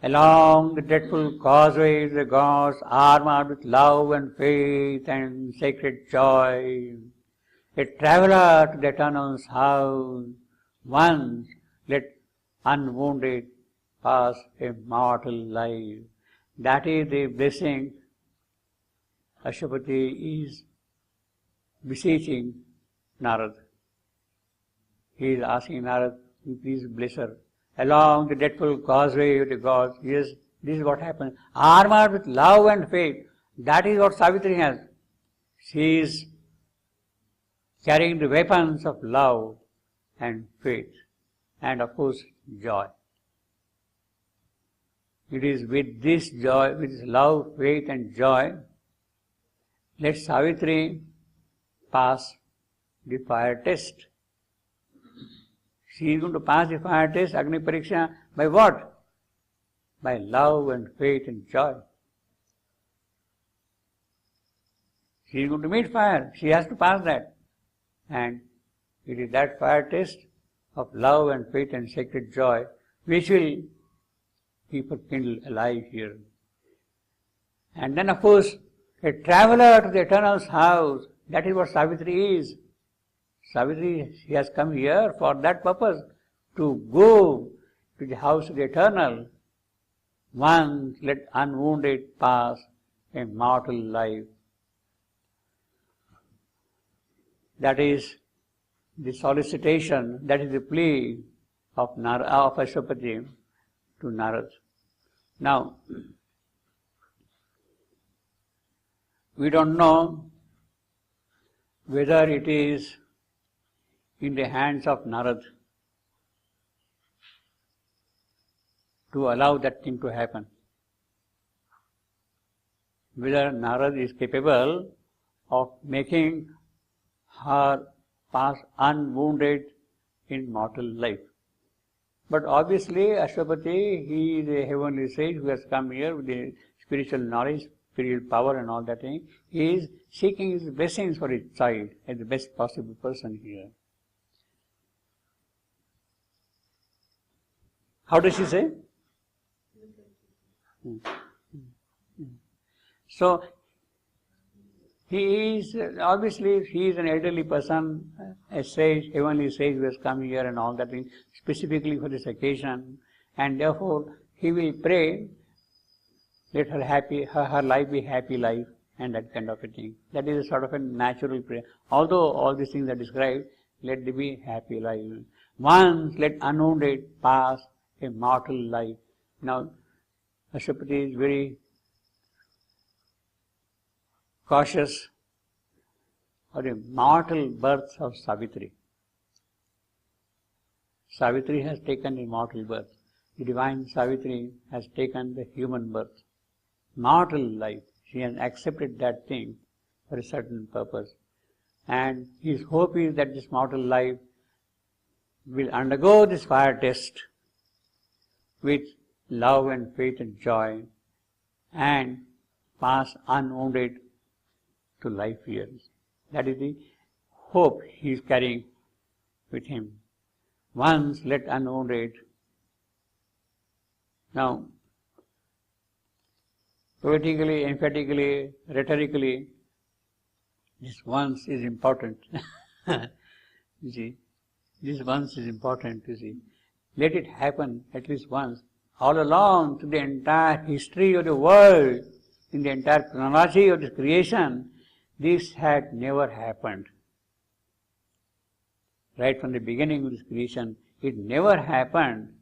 Along the dreadful causeway the gods, armored with love and faith and sacred joy, a traveller to the Eternal's house, once let unwounded pass a mortal life. That is the blessing Ashwapati is beseeching Narad. He is asking Narad, you please bless her. Along the dreadful causeway of the gods, yes, this is what happens. Armored with love and faith. That is what Savitri has. She is carrying the weapons of love and faith and of course joy. It is with this joy, with this love, faith and joy, let Savitri pass the fire test. She is going to pass the fire test, Agni Pariksha, by what? By love and faith and joy. She is going to meet fire. She has to pass that. And it is that fire test of love and faith and sacred joy which will keep her kindled alive here. And then of course, a traveller to the Eternal's house, that is what Savitri is. Savitri, she has come here for that purpose, to go to the house of the Eternal. Once let unwounded pass a mortal life. That is the solicitation, that is the plea of Ashwapati to Narad. Now, we don't know whether it is in the hands of Narad to allow that thing to happen. Whether Narad is capable of making her pass unwounded in mortal life. But obviously Ashwapati, he is a heavenly sage who has come here with the spiritual knowledge, spiritual power and all that thing. He is seeking his blessings for his child as the best possible person here. How does she say? So, he is, obviously, he is an elderly person, a sage, heavenly sage who has come here and all that thing, specifically for this occasion, and therefore he will pray, let her life be happy life, and that kind of a thing. That is a sort of a natural prayer. Although all these things are described, let there be happy life. Once let unwounded pass a mortal life. Now, Ashwapati is very cautious of the mortal birth of Savitri. Savitri has taken a mortal birth. The divine Savitri has taken the human birth. Mortal life. She has accepted that thing for a certain purpose. And his hope is that this mortal life will undergo this fire test with love and faith and joy and pass unwounded to life years. That is the hope he is carrying with him. Once let unwounded. Now, poetically, emphatically, rhetorically, this once is important. You see, this once is important, you see. Let it happen at least once. All along through the entire history of the world, in the entire chronology of the creation, this had never happened. Right from the beginning of this creation, it never happened.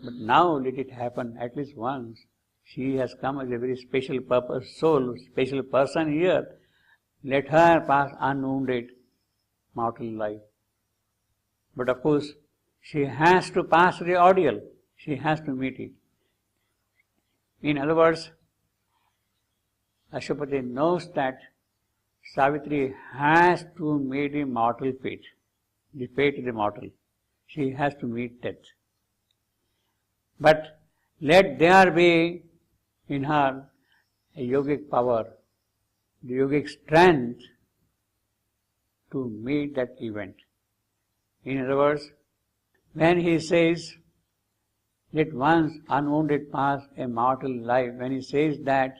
But now let it happen at least once. She has come as a very special purpose, soul, special person here. Let her pass unwounded mortal life. But of course, she has to pass the ordeal. She has to meet it. In other words, Ashwapati knows that Savitri has to meet the mortal fate, the fate of the mortal. She has to meet death. But let there be in her a yogic power, the yogic strength to meet that event. In other words, when he says, let once unwounded pass a mortal life. When he says that,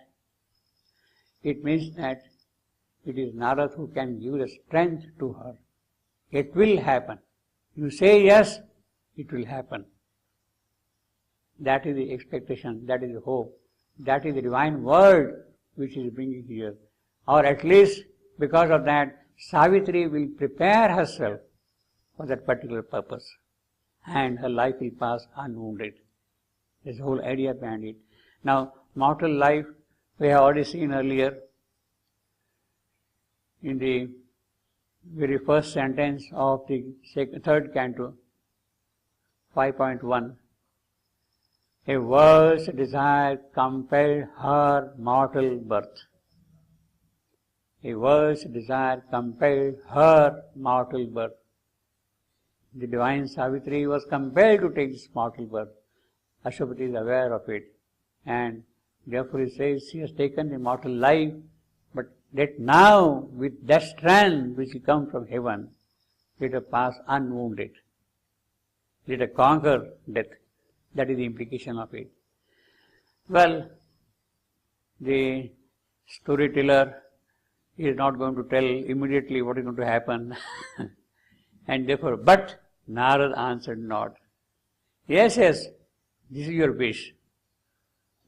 it means that it is Narad who can give the strength to her. It will happen. You say yes, it will happen. That is the expectation, that is the hope, that is the divine word which is bringing here. Or at least because of that, Savitri will prepare herself for that particular purpose, and her life will pass unwounded. This whole idea behind it. Now, mortal life, we have already seen earlier in the very first sentence of the third canto, 5.1. A worse desire compelled her mortal birth. A worse desire compelled her mortal birth. The divine Savitri was compelled to take this mortal birth. Ashwapati is aware of it, and therefore he says she has taken the mortal life, but let now, with that strength which will come from heaven, let her pass unwounded. Let her conquer death. That is the implication of it. Well, the storyteller is not going to tell immediately what is going to happen. And therefore, but Narad answered not. Yes, this is your wish.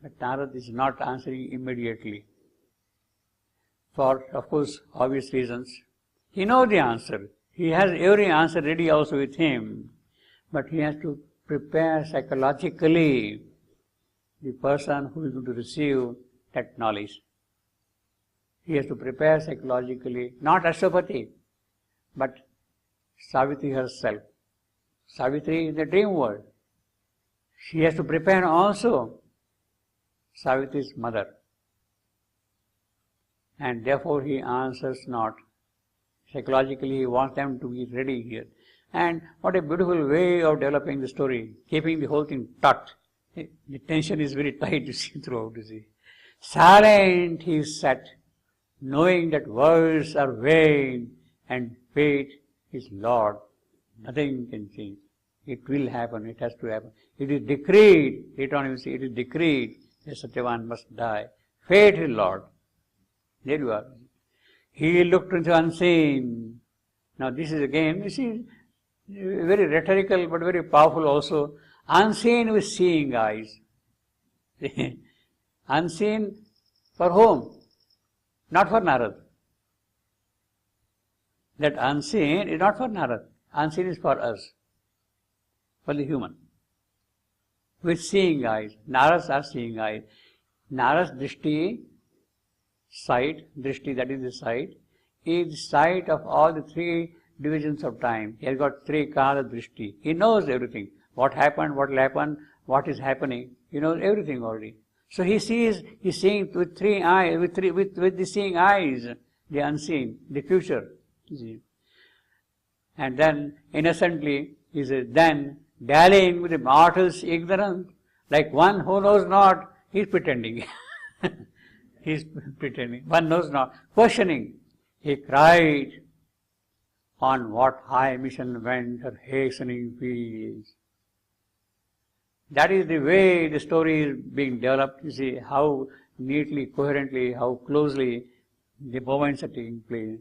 But Narad is not answering immediately. For, of course, obvious reasons. He knows the answer. He has every answer ready also with him. But he has to prepare psychologically the person who is going to receive that knowledge. He has to prepare psychologically, not Ashwapati, but Savitri herself. Savitri is the dream world. She has to prepare also Savitri's mother. And therefore he answers not. Psychologically he wants them to be ready here. And what a beautiful way of developing the story, keeping the whole thing taut. The tension is very tight, you see, throughout, you see. Silent he sat, knowing that words are vain and fate is Lord. Nothing can change. It will happen, it has to happen. It is decreed, later on you see, it is decreed that Satyavan must die. Fate is Lord. There you are. He looked into unseen. Now this is again, you see, very rhetorical but very powerful also. Unseen with seeing eyes. Unseen for whom? Not for Narad. That unseen is not for Narad. Unseen is for us, for the human. With seeing eyes. Narad's are seeing eyes. Narad's drishti, sight, drishti, that is the sight, is sight of all the three divisions of time. He has got three kala drishti. He knows everything. What happened, what will happen, what is happening. He knows everything already. So he's seeing with three eyes, with the seeing eyes, the unseen, the future. You see. And then innocently, he says, then dallying with the mortal's ignorance, like one who knows not, he's pretending. He's pretending. One knows not. Questioning. He cried, on what high mission went her hastening wheels. That is the way the story is being developed. You see how neatly, coherently, how closely the moments are taking place.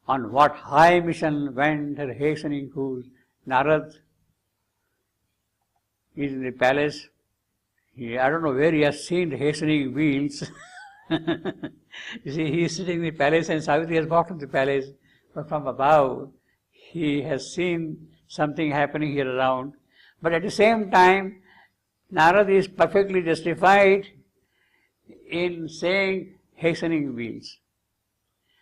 On what high mission went her hastening wheels. Narad is in the palace. I don't know where he has seen the hastening wheels. You see, he is sitting in the palace and Savitri has walked to the palace. But from above, he has seen something happening here around. But at the same time, Narad is perfectly justified in saying hastening wheels.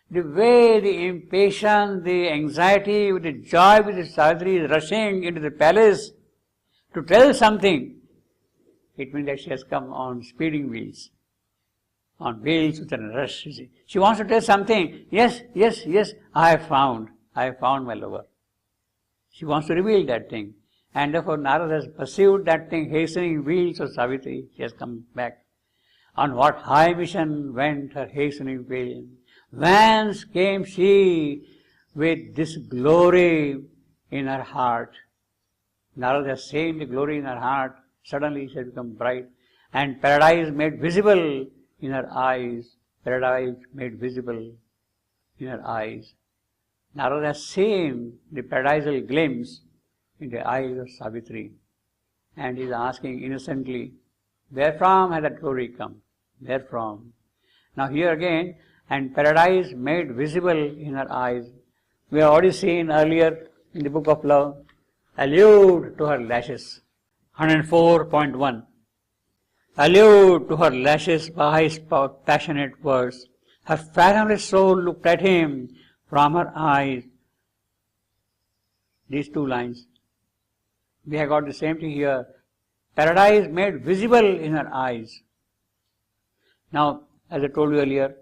The way the impatience, the anxiety, with the joy with which Savitri is rushing into the palace to tell something, it means that she has come on speeding wheels. On wheels with a rush, you see. She wants to tell something. Yes, I have found my lover. She wants to reveal that thing. And therefore Narad has pursued that thing, hastening wheels of Savitri. She has come back. On what high mission went her hastening wheels? Whence came she with this glory in her heart? Narad has seen the glory in her heart. Suddenly she has become bright, and paradise made visible in her eyes. Paradise made visible in her eyes. Narada has seen the paradisal glimpse in the eyes of Savitri, and he is asking innocently, where from has that glory come? Where from? Now here again, and paradise made visible in her eyes. We have already seen earlier in the book of love, allude to her lashes. 104.1. Allured to her lashes by his passionate words, her fathomless soul looked at him from her eyes. These two lines. We have got the same thing here. Paradise made visible in her eyes. Now, as I told you earlier,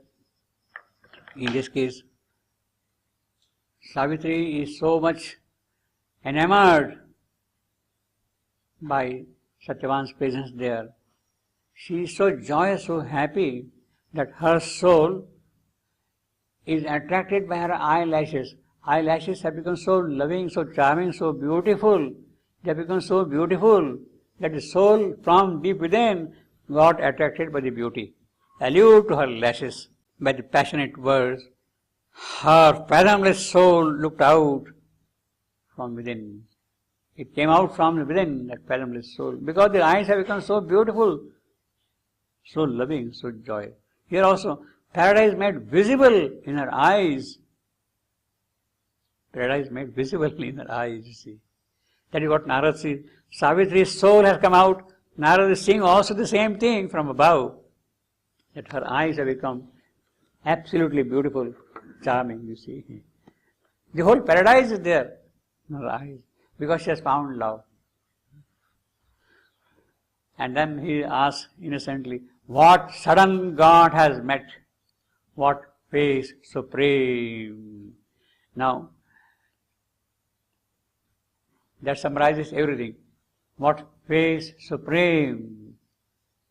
in this case, Savitri is so much enamored by Satyavan's presence there. She is so joyous, so happy that her soul is attracted by her eyelashes. Eyelashes have become so loving, so charming, so beautiful. They have become so beautiful that the soul from deep within got attracted by the beauty. Allured to her lashes by the passionate words, her fathomless soul looked out from within. It came out from within, that fathomless soul, because the eyes have become so beautiful, so loving, so joyous. Here also, paradise made visible in her eyes. Paradise made visible in her eyes, you see. That is what Narada sees. Savitri's soul has come out. Narada is seeing also the same thing from above. That her eyes have become absolutely beautiful, charming, you see. The whole paradise is there in her eyes because she has found love. And then he asks innocently, what sudden God has met? What face supreme? Now, that summarizes everything. What face supreme?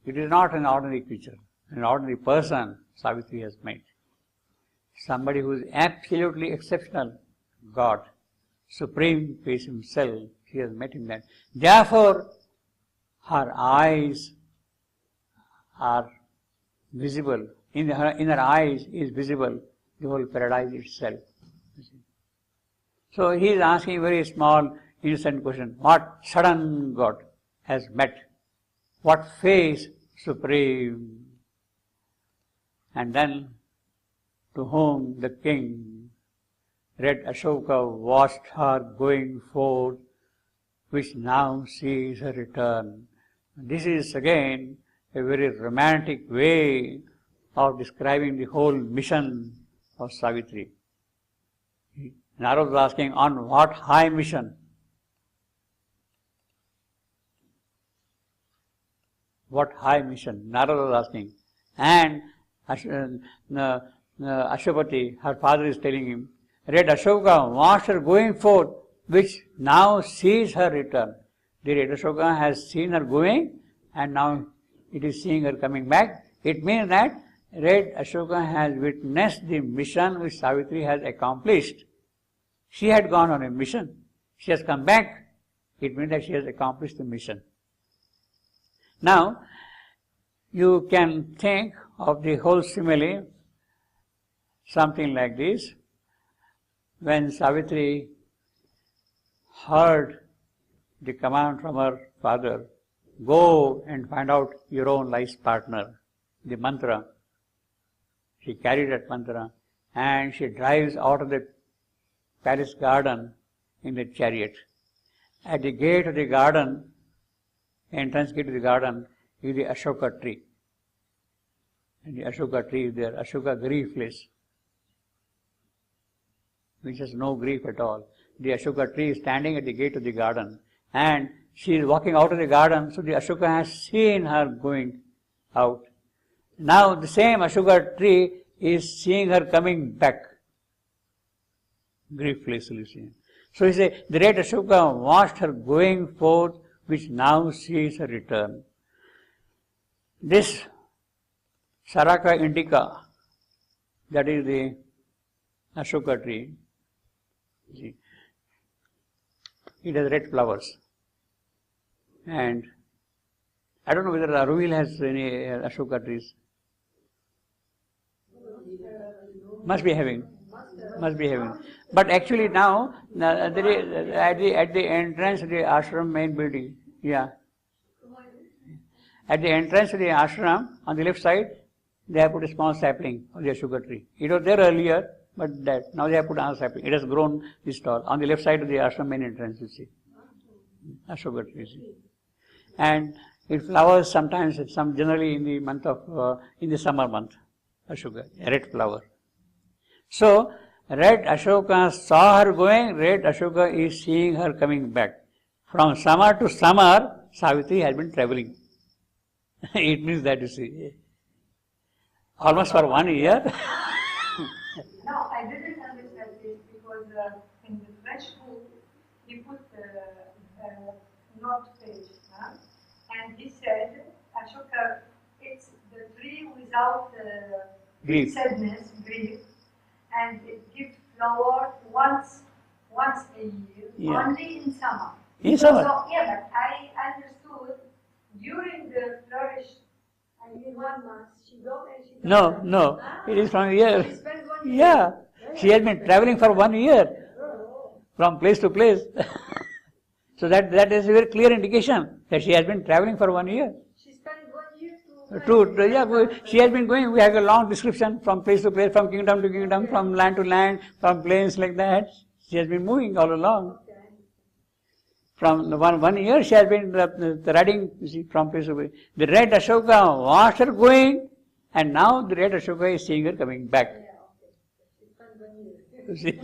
It is not an ordinary creature, an ordinary person Savitri has met. Somebody who is absolutely exceptional, God, supreme face himself, she has met him then. Therefore, her eyes are visible. In her eyes is visible the whole paradise itself. So he is asking a very small, innocent question. What sudden God has met? What face supreme? And then, to whom the king, red Ashoka, watched her going forth, which now sees her return. This is again a very romantic way of describing the whole mission of Savitri. Narada was asking, on what high mission? What high mission? Narada was asking. And Ashwapati, her father, is telling him, red Ashoka watched her going forth, which now sees her return. The red Ashoka has seen her going, and now it is seeing her coming back. It means that red Ashoka has witnessed the mission which Savitri has accomplished. She had gone on a mission. She has come back. It means that she has accomplished the mission. Now, you can think of the whole simile something like this. When Savitri heard the command from her father, go and find out your own life's partner, the mantra. She carried that mantra and she drives out of the palace garden in the chariot. At the gate of the garden, entrance gate of the garden, is the Ashoka tree. And the Ashoka tree is there, Ashoka griefless, which has no grief at all. The Ashoka tree is standing at the gate of the garden, and she is walking out of the garden, so the Ashoka has seen her going out. Now the same Ashoka tree is seeing her coming back, grieflessly seen. So he says, the red Ashoka watched her going forth, which now sees her return. This Saraka indica, that is the Ashoka tree, see, it has red flowers. And I don't know whether Aruvil has any Ashoka trees. Must be having. But actually now, there is, at the entrance of the ashram main building, yeah. At the entrance of the ashram, on the left side, they have put a small sapling of the Ashoka tree. It was there earlier, but that now they have put another sapling. It has grown this tall. On the left side of the ashram main entrance, you see. Ashoka tree, you see. And it flowers sometimes, generally in the month of, in the summer month, Ashoka, a red flower. So, red Ashoka saw her going, red Ashoka is seeing her coming back. From summer to summer, Savitri has been travelling. It means that, you see. Almost for 1 year. No, I didn't understand this because in the French book, he put note page, and he said, Ashoka, it's the tree without Grief. sadness, grief, and it gives flower once a year, Yeah. only in summer. In summer. So, yeah, but I understood during the flourish, I mean 1 month, she don't and she don't. No, it is from here. She spends 1 year. Yeah, she has been travelling for 1 year, from place to place. So that is a very clear indication that she has been travelling for 1 year. She spent 1 year to... Yeah, she has been going, we have a long description from place to place, from kingdom to kingdom, from land to land, from plains like that. She has been moving all along. From one year she has been riding, you see, from place to place. The red Ashoka watched her going, and now the red Ashoka is seeing her coming back. You see?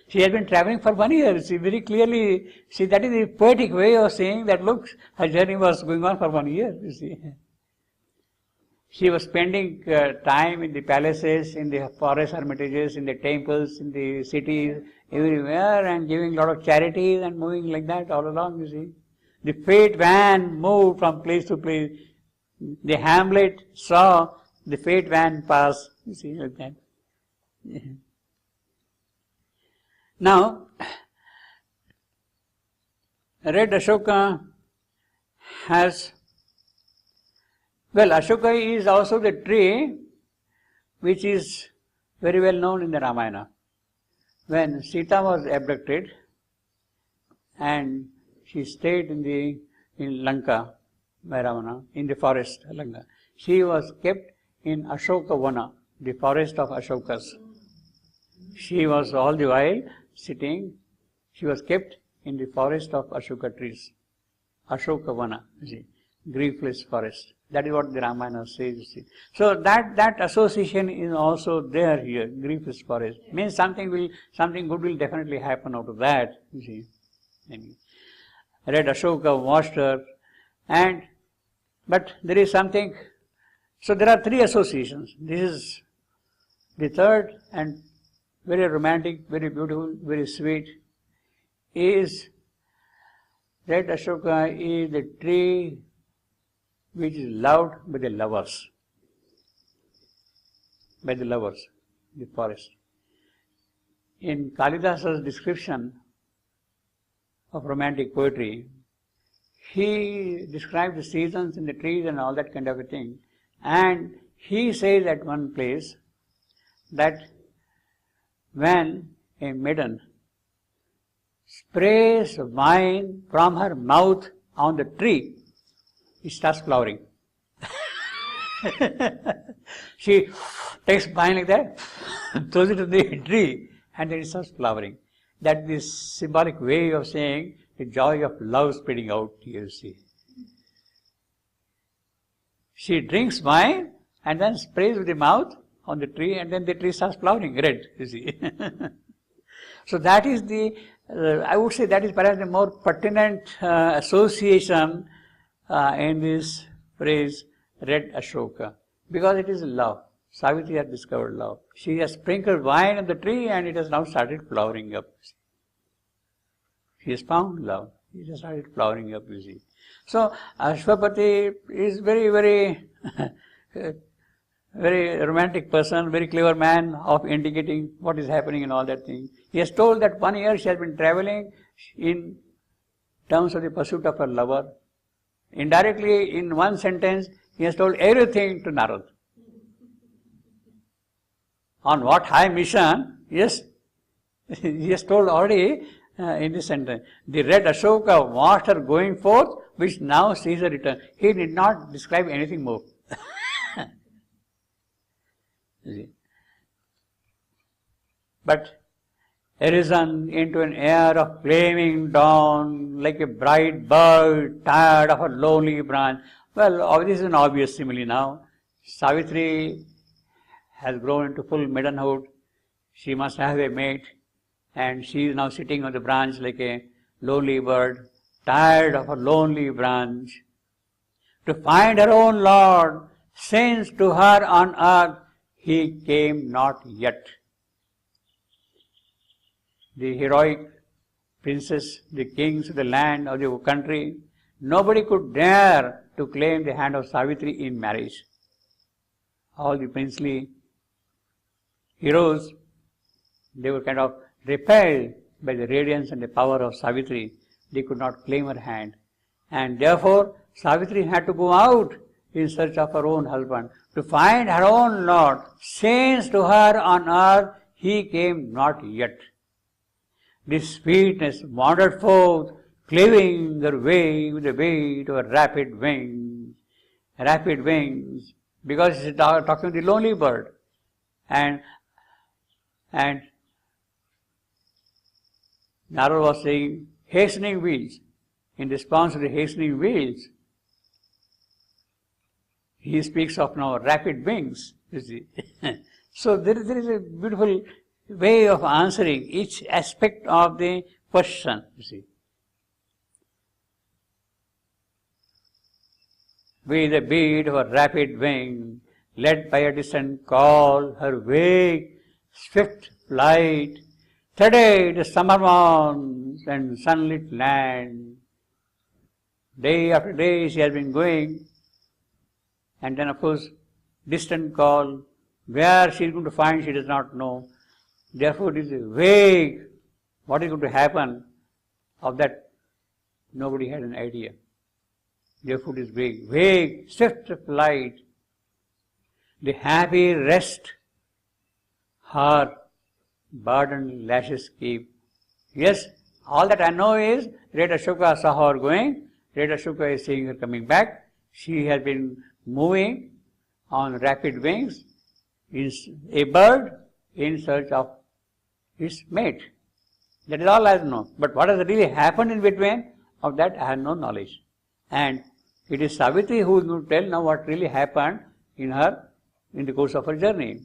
She has been travelling for 1 year. See, very clearly, see, that is the poetic way of saying that, look, her journey was going on for 1 year, you see. She was spending time in the palaces, in the forest hermitages, in the temples, in the cities, everywhere, and giving a lot of charities and moving like that all along, you see. The fate van moved from place to place. The Hamlet saw the fate van pass, you see, like that. Yeah. Now, red Ashoka has, well, Ashoka is also the tree which is very well known in the Ramayana. When Sita was abducted and she stayed in Lanka by Ravana, in the forest Lanka, she was kept in Ashoka Vana, the forest of Ashokas. She was all the while sitting, she was kept in the forest of Ashoka trees. Ashoka Vana, you see, griefless forest. That is what the Ramayana says, you see. So that association is also there here, griefless forest. Means something good will definitely happen out of that, you see. I mean, red Ashoka watched her, but there is something, so there are 3 associations. This is the third and very romantic, very beautiful, very sweet, is red Ashoka is the tree which is loved by the lovers. By the lovers, the forest. In Kalidasa's description of romantic poetry, he described the seasons and the trees and all that kind of a thing. And he says at one place that when a maiden sprays wine from her mouth on the tree, it starts flowering. She takes wine like that, throws it to the tree, and then it starts flowering. That is symbolic way of saying the joy of love spreading out, you see. She drinks wine and then sprays with the mouth on the tree, and then the tree starts flowering red, you see. So that is the, I would say that is perhaps the more pertinent association in this phrase, red Ashoka, because it is love. Savitri has discovered love. She has sprinkled wine on the tree and it has now started flowering up. She has found love. It has started flowering up, you see. So Ashwapati is very, very, very romantic person, very clever man of indicating what is happening and all that thing. He has told that 1 year she has been traveling in terms of the pursuit of her lover. indirectly in one sentence he has told everything to Narad. On what high mission? Yes, he has told already in this sentence. The red Ashoka master going forth, which now sees a return. He did not describe anything more. But arisen into an air of flaming dawn, like a bright bird tired of a lonely branch. Well, this is an obvious simile now. Savitri has grown into full maidenhood. She must have a mate, and she is now sitting on the branch like a lonely bird, tired of a lonely branch. To find her own Lord, since to her on earth he came not yet. The heroic princes, the kings of the land, of the country, nobody could dare to claim the hand of Savitri in marriage. All the princely heroes, they were kind of repelled by the radiance and the power of Savitri. They could not claim her hand. And therefore, Savitri had to go out in search of her own husband, to find her own Lord, since to her on earth he came not yet. This sweetness wandered forth, cleaving her way with the weight of her rapid wings, because she's talking to the lonely bird. And Narad was saying, hastening wheels. In response to the hastening wheels, he speaks of now rapid wings, you see. So there is a beautiful way of answering each aspect of the question, you see. With the beat of a rapid wing, led by a distant call, her vague, swift flight, threaded the summer morns and sunlit land. Day after day she has been going, and then of course, distant call, where she is going to find she does not know. Therefore, it is vague. What is going to happen? Of that, nobody had an idea. Therefore, it is vague. Vague, swift flight. The happy rest her burdened lashes keep. Yes, all that I know is Red Ashoka saw her going. Red Ashoka is seeing her coming back. She has been moving on rapid wings. Is a bird in search of his mate. That is all I know. But what has really happened in between, of that I have no knowledge. And it is Savitri who is going to tell now what really happened in the course of her journey.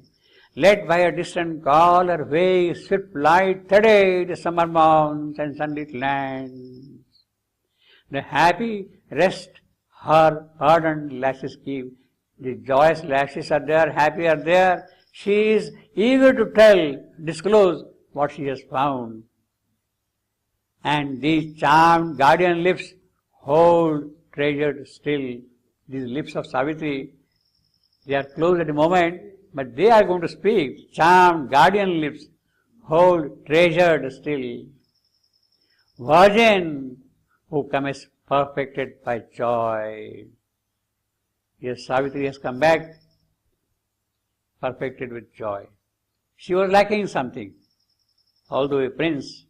Led by a distant call, her way swift light threaded the summer morns and sunlit lands. The happy rest her ardent lashes keep. The joyous lashes are there, happy are there. She is eager to tell, disclose what she has found. And these charmed guardian lips hold treasured still. These lips of Savitri, they are closed at the moment, but they are going to speak. Charmed guardian lips hold treasured still. Virgin who cometh perfected by joy. Yes, Savitri has come back perfected with joy. She was lacking something, although a princess.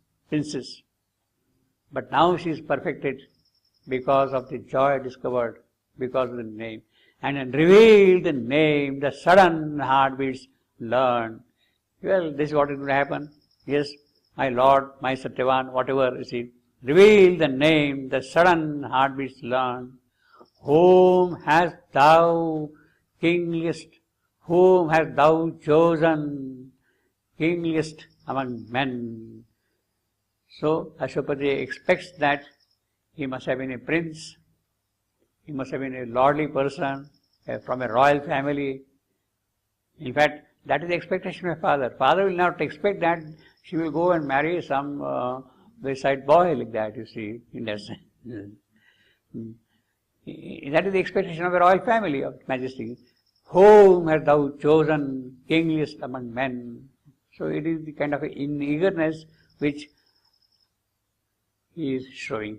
But now she is perfected because of the joy discovered, because of the name. And then revealed the name, the sudden heartbeats learned. Well, this is what is going to happen. Yes, my Lord, my Satyavan, whatever is it. Reveal the name, the sudden heartbeats learned. Whom hast thou kingliest? Whom hast thou chosen kingliest among men? So Ashwapati expects that he must have been a prince, he must have been a lordly person, from a royal family. In fact, that is the expectation of a father. Father will not expect that she will go and marry some wayside boy like that, you see, in that sense. That is the expectation of a royal family, of majesty. Whom hast thou chosen kingliest among men? So it is the kind of eagerness which he is showing.